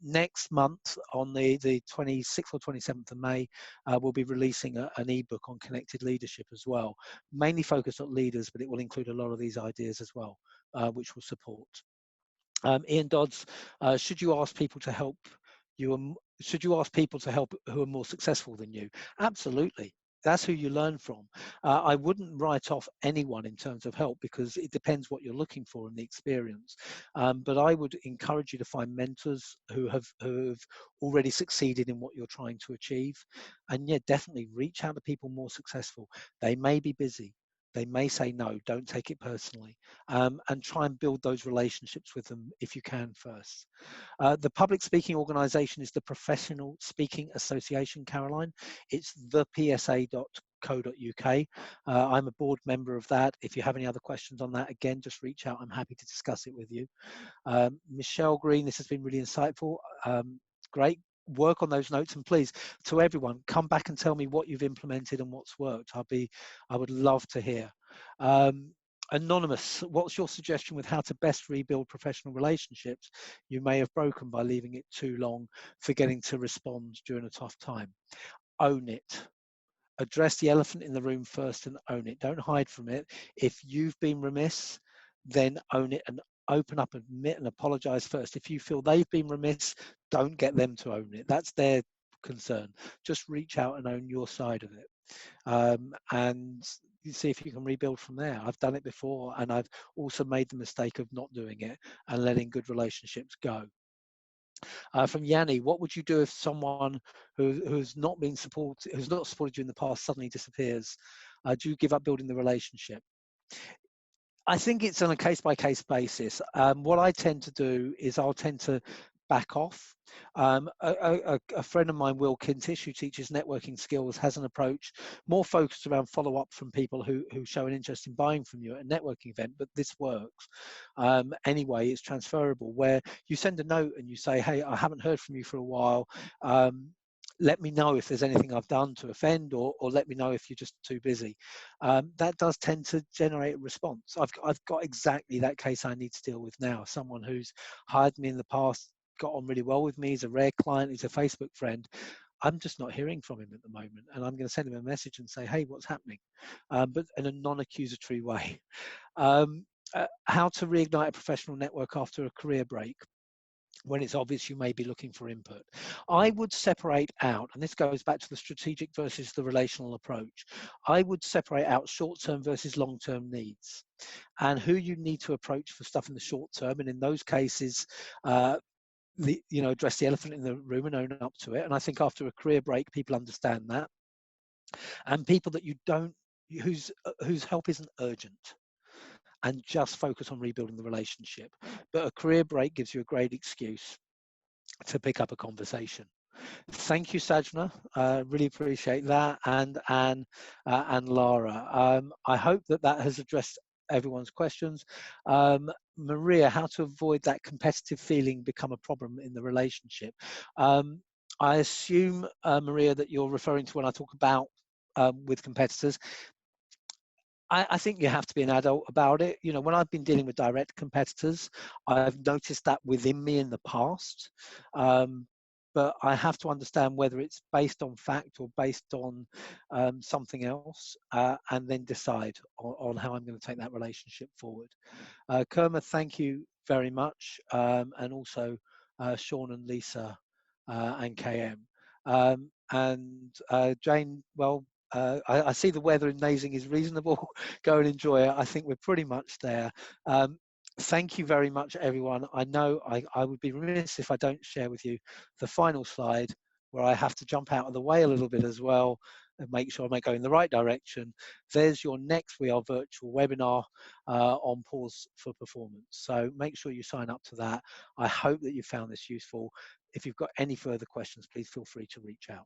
Next month, on the 26th or 27th of May, we'll be releasing an ebook on connected leadership as well, mainly focused on leaders, but it will include a lot of these ideas as well, which will support. Ian Dodds, should you ask people to help you? Should you ask people to help who are more successful than you? Absolutely. That's who you learn from. I wouldn't write off anyone in terms of help, because it depends what you're looking for in the experience. But I would encourage you to find mentors who have already succeeded in what you're trying to achieve. And yeah, definitely reach out to people more successful. They may be busy. They may say no, don't take it personally, and try and build those relationships with them if you can first. The public speaking organisation is the Professional Speaking Association, Caroline. It's thepsa.co.uk. I'm a board member of that. If you have any other questions on that, again, just reach out. I'm happy to discuss it with you. Michelle Green, this has been really insightful. Great work on those notes, and please, to everyone, come back and tell me what you've implemented and what's worked. I would love to hear. Anonymous, what's your suggestion with how to best rebuild professional relationships you may have broken by leaving it too long, forgetting to respond during a tough time? Own it. Address the elephant in the room first and own it. Don't hide from it. If you've been remiss, then own it and open up, admit and apologize first. If you feel they've been remiss, don't get them to own it. That's their concern. Just reach out and own your side of it. And you see if you can rebuild from there. I've done it before, and I've also made the mistake of not doing it and letting good relationships go. From Yanni, what would you do if someone who's not supported you in the past suddenly disappears? Do you give up building the relationship? I think it's on a case-by-case basis. What I tend to do is I'll tend to back off. A friend of mine, Will Kintish, who teaches networking skills, has an approach more focused around follow-up from people who show an interest in buying from you at a networking event, but this works. Anyway, it's transferable, where you send a note and you say, "Hey, I haven't heard from you for a while. Let me know if there's anything I've done to offend, or let me know if you're just too busy." That does tend to generate a response. I've got exactly that case I need to deal with now. Someone who's hired me in the past, got on really well with me, he's a rare client, he's a Facebook friend. I'm just not hearing from him at the moment, and I'm going to send him a message and say, "Hey, what's happening?" But in a non-accusatory way. How to reignite a professional network after a career break when it's obvious you may be looking for input. I would separate out, and this goes back to the strategic versus the relational approach. I would separate out short-term versus long-term needs, and who you need to approach for stuff in the short term. And in those cases, address the elephant in the room and own up to it. And I think after a career break, people understand that. And people that you don't, whose help isn't urgent, and just focus on rebuilding the relationship. But a career break gives you a great excuse to pick up a conversation. Thank you, Sajna. Really appreciate that, and Lara. I hope that has addressed everyone's questions. Maria, how to avoid that competitive feeling become a problem in the relationship? I assume, Maria, that you're referring to when I talk about with competitors. I think you have to be an adult about it. When I've been dealing with direct competitors, I've noticed that within me in the past. but I have to understand whether it's based on fact or based on something else, and then decide on how I'm going to take that relationship forward. Kerma, thank you very much, and also Sean and Lisa and KM. Jane, well, I see the weather in Nazing is reasonable. Go and enjoy it. I think we're pretty much there. Thank you very much, everyone. I know I would be remiss if I don't share with you the final slide, where I have to jump out of the way a little bit as well and make sure I go in the right direction. There's your next WeAreVirtual webinar on Pause for Performance. So make sure you sign up to that. I hope that you found this useful. If you've got any further questions, please feel free to reach out.